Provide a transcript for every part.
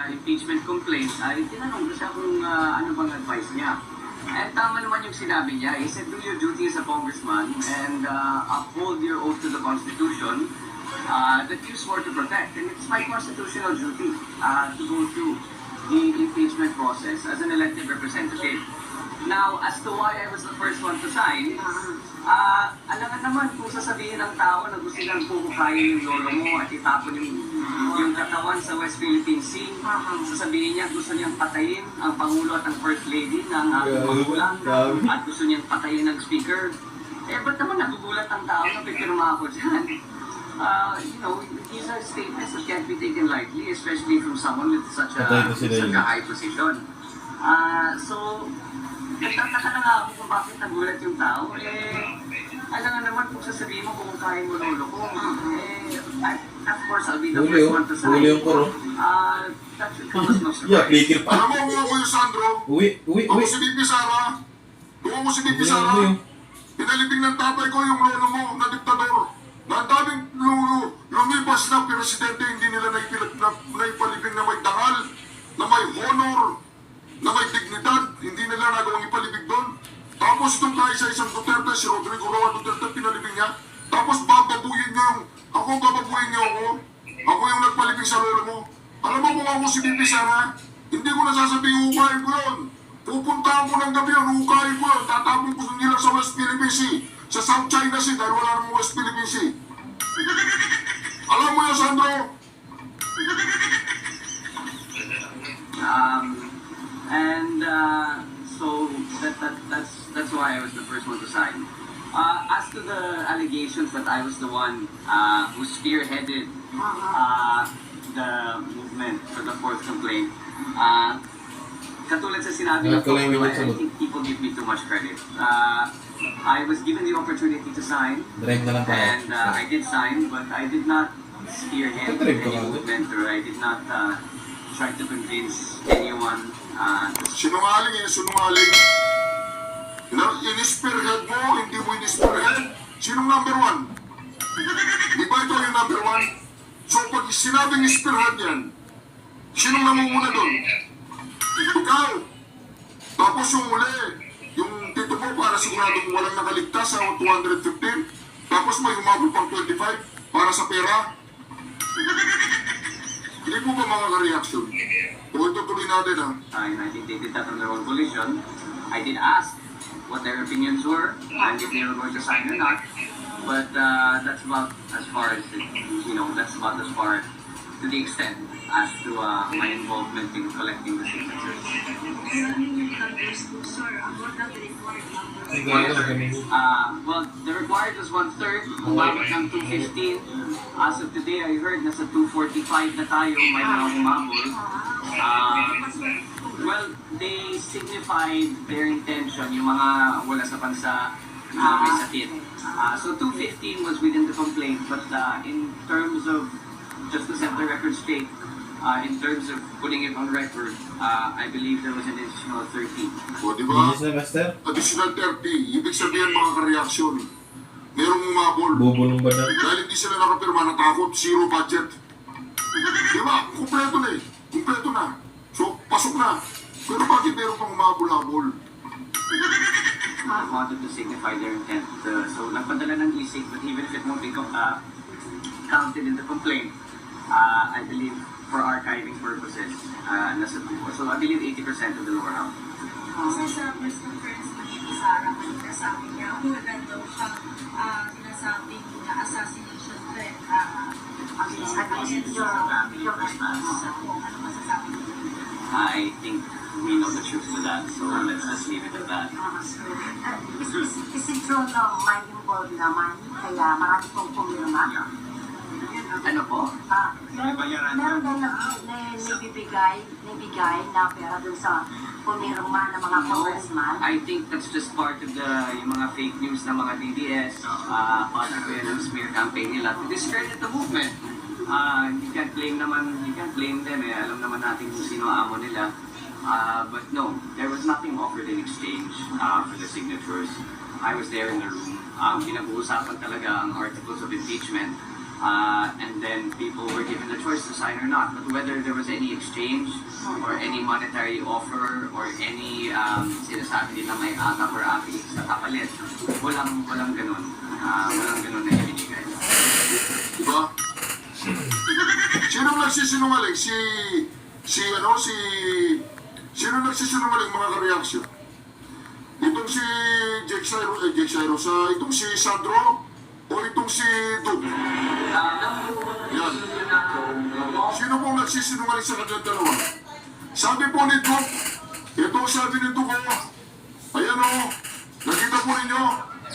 Impeachment complaint, ay tinanong ko siya kung ano bang advice niya. And tama naman yung sinabi niya. He said, do your duty as a congressman and uphold your oath to the Constitution that you swore to protect. And it's my constitutional duty to go through the impeachment process as an elected representative. Now, as to why I was the first one to sign, alangan naman kung sasabihin ng tao na gusto nilang pukukayin yung lolo mo at itapon yung katawan sa West Philippine Sea. Sasabihin niya gusto niyang patayin ang Pangulo at ang First Lady ng ating magulang at gusto niyang patayin ng Speaker. Ba't naman nagugulat ang tao na pipirma ako dyan? These are statements that can't be taken lightly, especially from someone with such a high position. Nagtataka na nga ako kung bakit nagulat yung tao. Alam naman kung sasabihin mo kung kain mo lolo ko. Of course, I'll be the first one to sign. That should come as no surprise. Alam mo ako yung Sandro? Ako si Bibi Sara. Kung ako si Bibi Sara, pinalibing ng tatay ko yung lolo mo na diktador. Na ang daming lumibas na presidente, hindi nila naipalibing na may dangal, na may honor, na may dignidad, hindi nila nagawang ipalibig doon. Tapos itong kaisa-isang Duterte, si Rodrigo Roa Duterte, pinalibing niya. Tapos bababuyin niyo bababuyin niyo ako. Ako yung nagpalibing sa lolo mo. Alam mo kung ako si Bibi Sara, hindi ko nasasabihin hukayin ko yun. Pupuntahan ko ng gabi yun, hukayin ko yun. Tatapon ko nila sa West Philippine Sea, sa South China Sea, dahil wala namang West Philippine Sea. Alam mo yun, Sandro? So that's why I was the first one to sign. As to the allegations that I was the one who spearheaded the movement for the fourth complaint, katulad sa sinabi na I think people give me too much credit. I was given the opportunity to sign, and I did sign, but I did not spearhead any movement, or I did not try to convince anyone. Sinungaling. In-spearhead mo, hindi mo in-spearhead. Sinong number one? Di ba ito yung number one? So pag sinabing spearhead yan, sinong namumuna doon? Ikaw. Tapos yung uli, yung tito mo para siguradong walang nakaligtas sa 215, tapos may humabol pang 25 para sa pera. Hindi mo ba mga ka-reaction? O ito tuloy natin ha? I think they did that on their own volition. I did ask what their opinions were and if they were going to sign or not. But that's about as far as to the extent as to my involvement in collecting the signatures. Well, the required was 1/3. Umabot ng 215. As of today, I heard nasa 245 na tayo, may mga umabot. Well, they signified their intention, yung mga wala sa bansa na may sakit. So 215 was within the complaint, but in terms of, just to set the record straight, in terms of putting it on record, I believe there was an additional 30. O diba? Additional 30. Ibig sabihin mga ka-reaction, merong umabol. Bubulong ba na? Dahil hindi sila nakapirma, natakot, zero budget. Diba? Kumpleto na eh. Kumpleto na. So, pasok na. Pero bakit meron pang umabol-abol? I wanted to signify their intent. So, nagpadala ng isig, but even if it won't be counted in the complaint, I believe for archiving purposes, nasa 2. So, I believe 80% of the lower house. Sa press conference ni Sara, kanina sabi niya, wala daw siyang sinasabing na assassination threat against your I think we know the truth to that, so let's just leave it at that. Is it true na may involved naman, kaya marami pong pumirma? Ano po? Meron din nabibigay na pera dun sa pumirma ng mga congressman? I think that's just part of yung mga fake news ng mga DDS, part of yung smear campaign nila to discredit the movement. You can't blame them alam naman natin kung sino amo nila. But no, there was nothing offered in exchange for the signatures. I was there in the room. Pinag-uusapan talaga ang articles of impeachment. And then people were given the choice to sign or not. But whether there was any exchange or any monetary offer or any sinasabi nila may atap or apis na kapalit, walang ganun. Walang ganun na ibinigay. Diba? Sino nagsisinungaling? Sino nagsisinungaling mga ka-reaction? Itong si Jake Cyrus, itong si Sandro, o itong si Dug? Yan. Sino pong nagsisinungaling sa kanilang dalawa? Sabi po ni Dug, ito sabi ni Dug, ayan o, nakita po ninyo,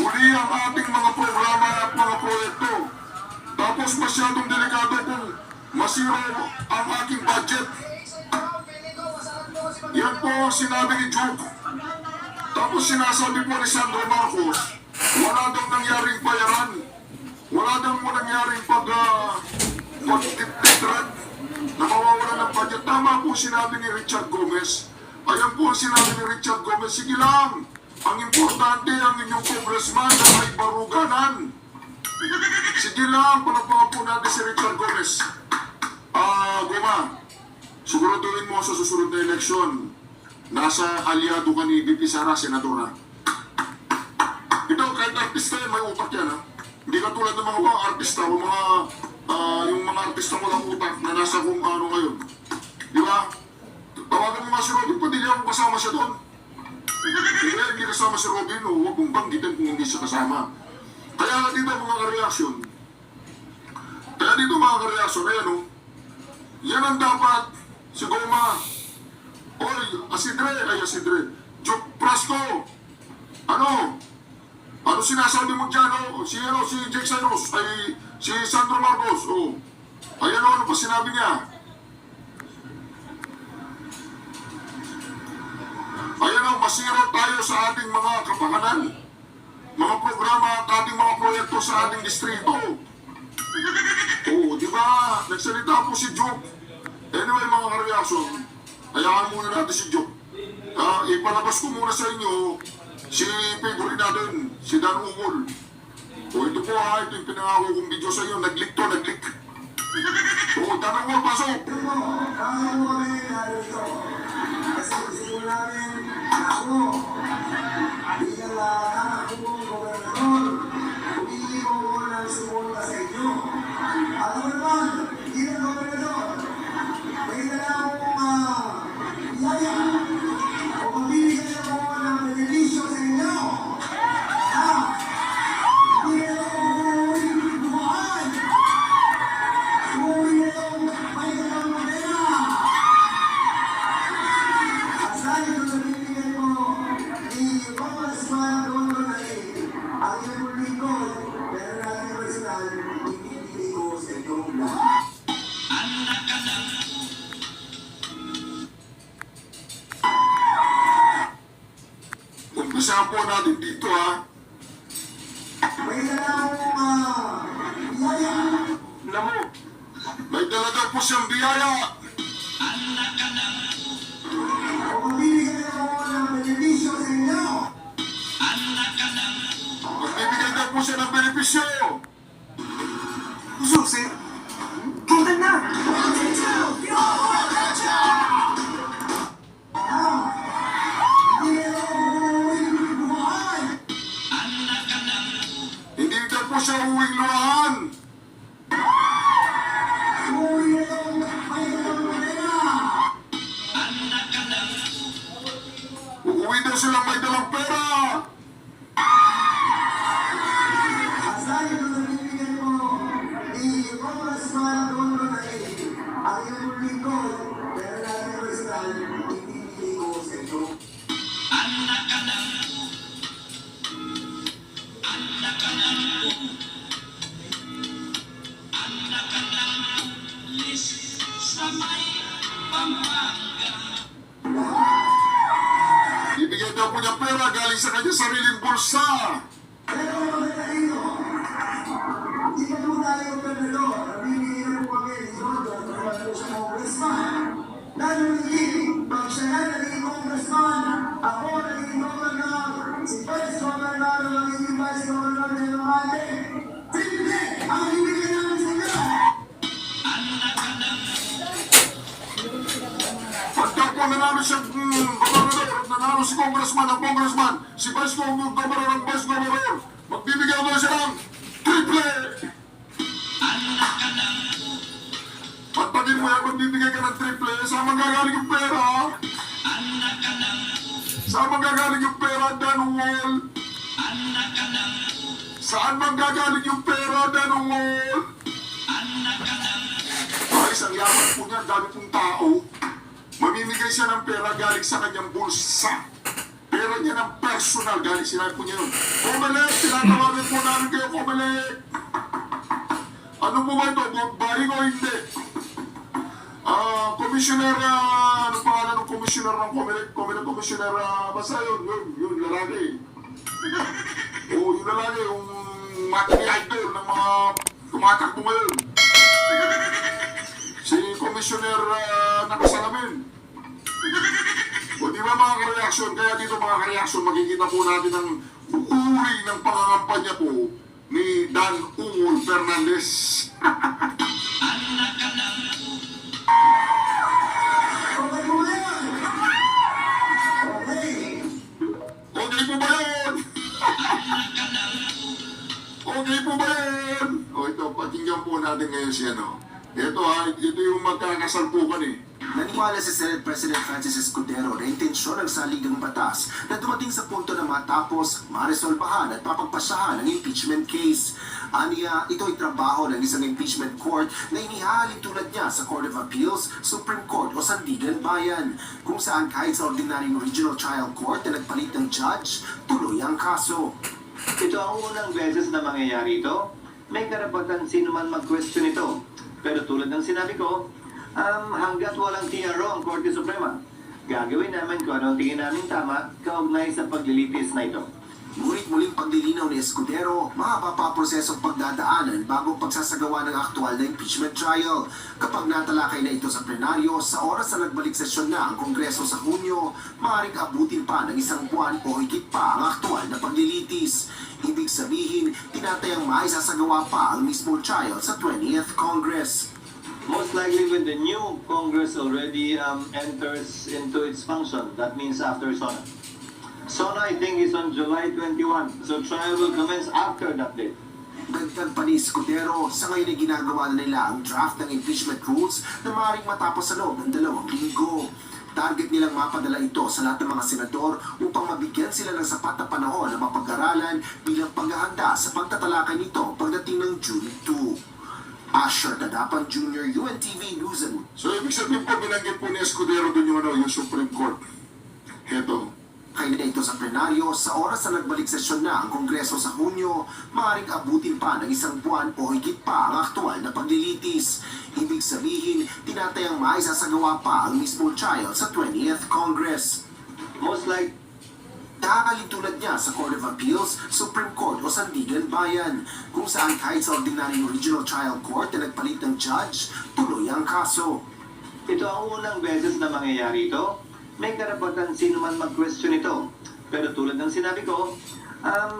uli ang ating mga programa at mga proyekto. Tapos masyadong delikado kung masiro ang aking budget. Yan po ang sinabi ni Dug. Tapos sinasabi po ni Sandro Marcos, wala daw nangyaring bayaran. Wala daw mo nangyaring pag-titrat na mawawala ng budget. Tama po sinabi ni Richard Gomez. Ayan po ang sinabi ni Richard Gomez. Sige lang, ang importante ang inyong congressman na may baruganan. Sige lang, palagpakan po natin si Richard Gomez. Goma, siguraduhin mo sa susunod na eleksyon, nasa aliado ka ni VP Sara, Senadora. Ito, kahit artista yan, may utak yan, ha? Hindi ka tulad ng mga artista o yung mga artista walang utak na nasa kung ano ngayon. Di ba? Tawagan mo nga si Robin, pwede niya kung kasama siya doon. Hindi kasama si Robin, o huwag mong banggitin kung hindi siya kasama. Kaya dito mga ka-reaction, ayan o, yan ang dapat, si Goma, oy, Asidre, Joke Prasco, ano sinasabi mo dyan, si Jake Cyrus, si Sandro Marcos, ayan o, ano pa sinabi niya? Ayan o, masira tayo sa ating mga kapakanan, mga programa at ating mga proyekto sa ating distrito. Di ba? Nagsalita po si Joke. Anyway, mga ka-reaction, hayaan muna natin si Joke. Ipalabas ko muna sa inyo si favorite natin, si Dan Ungol. Ito po ito yung pinangako kong video sa inyo. Nag-leak. Dan Ungol, pasok! Kasi gusto namin ako bilang nakakubong gobernador, pumili ko ng sumunta sa inyo. Alam mo naman, bilang gobernador, may dala akong yaya o pabibigyan ako ng benepisyo sa inyo. Hindi na ako bumaan. Umuwi na ako may dalang modena. Asal ko sa bibigyan mo ni Congressman Rondo Nain, ang iyong lingkod, pero natin personal, pinipili ko sa inyong lahat. Umpisahan po natin dito, ha? May dala akong biyaya. Alam mo, may dalaga po siyang biyaya. O pabibigyan ako ng benepisyo sa inyo. Magbibigyan daw po siya ng benepisyo. Susi, tundan na! Hindi na ako bumaan. Hindi daw po siya uwing luhaan. Umuwi na ako may dalang modena. Uuwi daw silang may dalang pera. Asal ko sa bibigyan mo ni Congressman Rondo Nain, ang iyong lingkod, pero natin personal, pinipili ko sa inyo. Ibigyan daw po niya pera galing sa kanyang sariling bulsa. Pero maganda dito, hindi ka po tayo gobernador, nabibigyan na po kami ni Rondo at sa congressman. Lalo naging, pag siya na naging congressman, ako naging governor, si Vice Governor, naging Vice Governor ng Mate. Simple, ang ibigay namin sa inyo. po, nanalo siya, gobernador, at nanalo si congressman ang congressman, si vice governor ang vice governor. Magbibigay ako siya ng triple! Pagpagin mo yan, magbibigay ka ng triple, saan magagaling yung pera? Saan magagaling yung pera, Dan Wall? Saan magagaling yung pera, Dan Wall? Guys, ang yaman po niya, dami pong tao. Mamimigay siya ng pera galing sa kanyang bulsa. Pera niya ng personal, galing sinabi po niya yun. Comelec, tinatawagan po namin kayo, Comelec. Ano po ba ito? Buying o hindi? Commissioner, ano pangalan ng commissioner ng Comelec? Commissioner, basta yun, lalaki. Oo, yung lalaki, yung matini idol ng mga tumatakbo ngayon. Si Commissioner nakasalamin. O di ba mga kareaksyon? Kaya dito mga kareaksyon, makikita po natin ang uri ng pangangampanya po ni Dan Ungol Fernandez. Okay po ba yan? Okay. Okay po ba yun? Okay po ba yun? O ito, pakinggan po natin ngayon si ano. Ito yung magkakasalpukan eh. Naniwala si Senate President Francis Escudero na intensyon ng saligang batas na dumating sa punto na matapos, maresolbahan at papagpasyahan ang impeachment case. Aniya, ito ay trabaho ng isang impeachment court na inihahalin tulad niya sa Court of Appeals, Supreme Court o Sandigan Bayan, kung saan kahit sa ordinaryong regional trial court na nagpalit ng judge, tuloy ang kaso. Ito ang unang beses na mangyayari ito. May karapatan sino man mag-question ito. Pero tulad ng sinabi ko, hanggat walang TRO ang Korte Suprema, gagawin namin kung ano ang tingin namin tama kaugnay sa paglilitis na ito. Ngunit muling paglilinaw ni Escudero, mahaba pa prosesong pagdadaanan bago pagsasagawa ng aktual na impeachment trial. Kapag natalakay na ito sa plenaryo, sa oras na nagbalik sesyon na ang Kongreso sa Hunyo, maaaring abutin pa ng isang buwan o higit pa ang aktual na paglilitis. Ibig sabihin, tinatayang maisasagawa pa ang mismong trial sa 20th Congress. Most likely when the new Congress already enters into its function, that means after SONA. SONA, I think, is on July 21, so trial will commence after that date. Dagdag pa ni Escudero, sa ngayon ay ginagawa na nila ang draft ng impeachment rules na maaaring matapos sa loob ng 2 linggo. Target nilang mapadala ito sa lahat ng mga senador upang mabigyan sila ng sapat na panahon na mapag-aralan bilang paghahanda sa pagtatalakay nito pagdating ng June 2. Asher Tadapan Jr., UNTV News and... So ibig sabihin po, binanggit po ni Escudero dun yung Supreme Court. Heto. Kaya na ito sa plenaryo, sa oras na nagbalik sesyon na ang Kongreso sa Hunyo, maaaring abutin pa ng isang buwan o higit pa ang aktual na paglilitis. Ibig sabihin, tinatayang maisasagawa pa ang mismong trial sa 20th Congress. Most likely, Nakakalin tulad niya sa Court of Appeals, Supreme Court o Sandigan Bayan, kung saan kahit sa ordinaryong regional trial court na nagpalit ng judge, tuloy ang kaso. ito ang unang beses na mangyayari ito. May karapatan sino man mag-question ito. Pero tulad ng sinabi ko,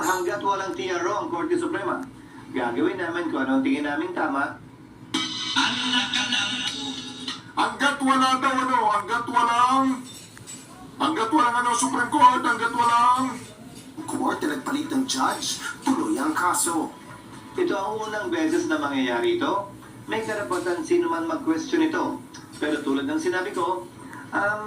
hanggat walang TRO ang Korte Suprema, gagawin namin kung ano ang tingin namin tama. Hanggat wala daw hanggat walang Supreme Court, hanggat walang... Court na nagpalit ng judge, tuloy ang kaso. Ito ang unang beses na mangyayari ito. May karapatan sino man mag-question ito. Pero tulad ng sinabi ko,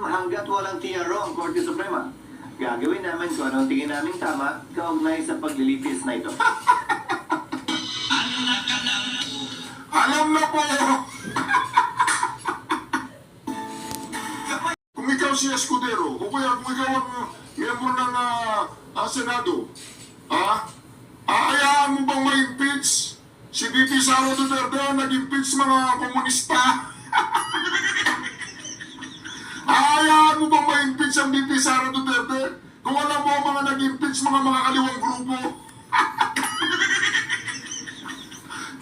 hanggat walang TRO ang Korte Suprema, gagawin namin kung ano ang tingin namin tama kaugnay sa paglilitis na ito. Alam na po! Kung ikaw si Escudero, o kaya kung ikaw ang miyembro ng Senado, aayaan mo bang ma-impeach si VP Sara Duterte ang nag-impeach mga komunista? Aayaan mo bang ma-impeach ang VP Sara Duterte kung alam mo ang mga nag-impeach mga kaliwang grupo?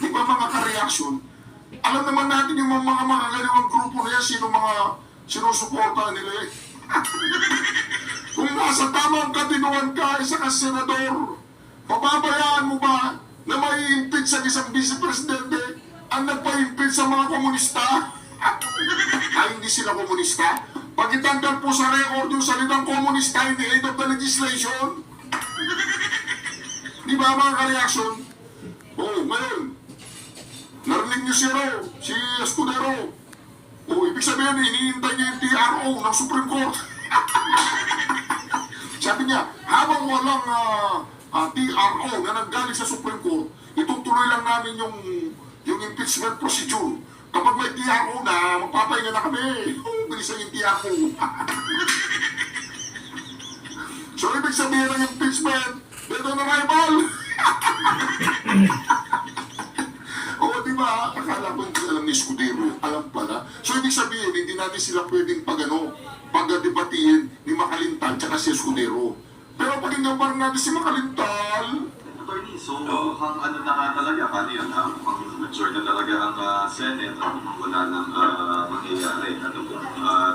Di ba mga ka-reaction? Alam naman natin yung mga kaliwang grupo na yan, sino mga sinusuporta nila eh. Kung nasa tamang katinuan ka, isa ka senador, pababayaan mo ba na mai-impeach sa isang vice-presidente ang nagpa-impeach sa mga komunista? Ay, hindi sila komunista? Pagitanggal po sa record yung salitang communist tayo ni aid of the legislation. Di ba mga ka-reaction? Oo, ngayon. Narinig niyo si si Escudero. Oo, ibig sabihin, iniintay niya yung TRO ng Supreme Court. Sabi niya, habang walang TRO na nanggaling sa Supreme Court, itutuloy lang namin yung impeachment procedure. Kapag may TRO na, magpapahinga na kami. Bilisan yung TRO. So, ibig sabihin ng impeachment, dead on arrival. Oo, di ba? Akala ko hindi alam ni Escudero. Alam pala. So, ibig sabihin, hindi natin sila pwedeng pag-debatiin ni Makalintal tsaka si Escudero. Pero pag inabar natin si Makalintal, Attorney, so ang ano na nga talaga, kanina ang mature na talaga ang Senate, wala nang mangyayari. Ano kung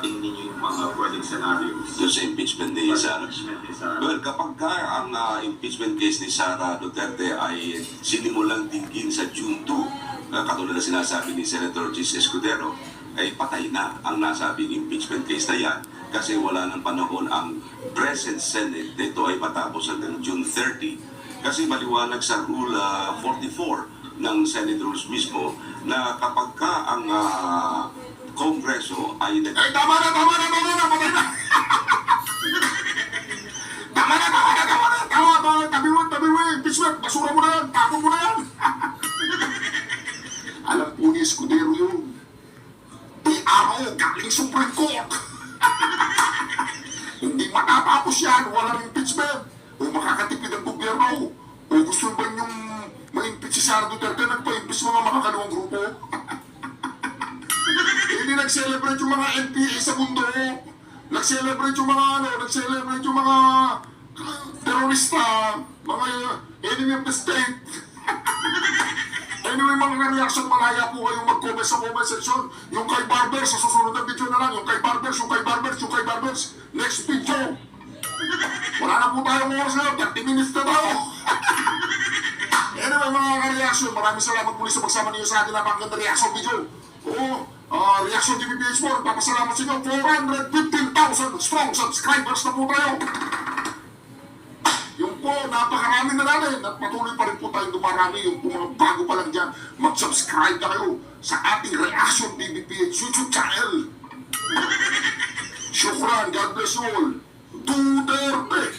tingin niyo yung mga pwedeng scenarios? Doon sa impeachment ni Sara. Impeachment ni Sara. Well, kapag ka ang impeachment case ni Sara Duterte ay sinimulang dinggin sa June 2, katulad na sinasabi ni Senator Gis Escudero, ay patay na ang nasabing impeachment case na yan kasi wala ng panahon ang present Senate nito ay matapos hanggang June 30. Kasi maliwanag sa Rule 44 ng Senate Rules mismo na kapag ka ang Kongreso ay eh, tama na, patay na. Tama, tabi mo, impeachment, basura mo na yan, tapon mo na yan. Alam po ni Escudero yun. TRO, galing Supreme Court. Hindi matatapos yan, walang impeachment. O makakatipid ang gobyerno. O gusto ba niyong ma-impeach si Sara Duterte, nagpa-impeach mga makakalawang grupo? Hindi nag-celebrate yung mga NPA sa mundo. Nag-celebrate yung mga terorista, mga enemy of the state. Anyway, mga reaction, malaya po kayong mag-comment sa comment section. Yung kay Barbers, sa susunod na video na lang. Yung kay Barbers. Next video. Wala na po tayong oras na, 30 minutes na tayo. Anyway, mga reaction, maraming salamat muli sa pagsama niyo sa ating napakaganda reaction video. Oo, reaction TVPH4, papasalamat sa inyo. 415,000 strong subscribers na po tayo. Yung po, napakarami na natin at patuloy pa rin po tayong dumarami. Yung po mga bago pa lang dyan, mag-subscribe na kayo sa ating Reaction TVPH YouTube channel. Shukran, God bless you all. Duterte!